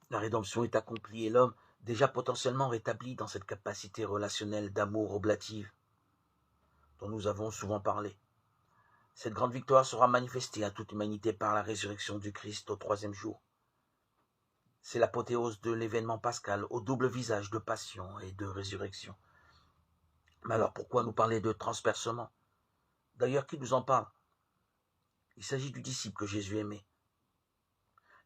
La rédemption est accomplie et l'homme, déjà potentiellement rétabli dans cette capacité relationnelle d'amour oblative dont nous avons souvent parlé. Cette grande victoire sera manifestée à toute l'humanité par la résurrection du Christ au troisième jour. C'est l'apothéose de l'événement pascal au double visage de passion et de résurrection. Mais alors pourquoi nous parler de transpercement? D'ailleurs, qui nous en parle? Il s'agit du disciple que Jésus aimait.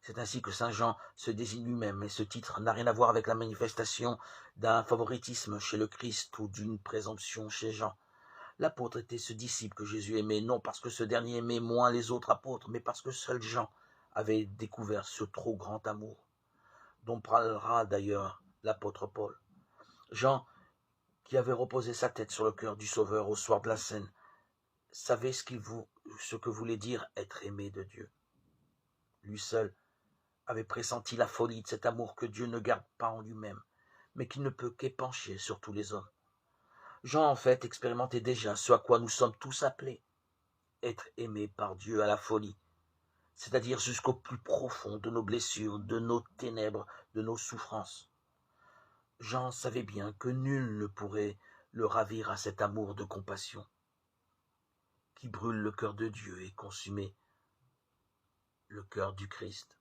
C'est ainsi que saint Jean se désigne lui-même, et ce titre n'a rien à voir avec la manifestation d'un favoritisme chez le Christ ou d'une présomption chez Jean. L'apôtre était ce disciple que Jésus aimait, non parce que ce dernier aimait moins les autres apôtres, mais parce que seul Jean avait découvert ce trop grand amour, dont parlera d'ailleurs l'apôtre Paul. Jean, qui avait reposé sa tête sur le cœur du Sauveur au soir de la scène, savait ce que voulait dire être aimé de Dieu. Lui seul avait pressenti la folie de cet amour que Dieu ne garde pas en lui-même, mais qui ne peut qu'épancher sur tous les hommes. Jean, en fait, expérimentait déjà ce à quoi nous sommes tous appelés, être aimés par Dieu à la folie, c'est-à-dire jusqu'au plus profond de nos blessures, de nos ténèbres, de nos souffrances. Jean savait bien que nul ne pourrait le ravir à cet amour de compassion qui brûle le cœur de Dieu et consumer le cœur du Christ.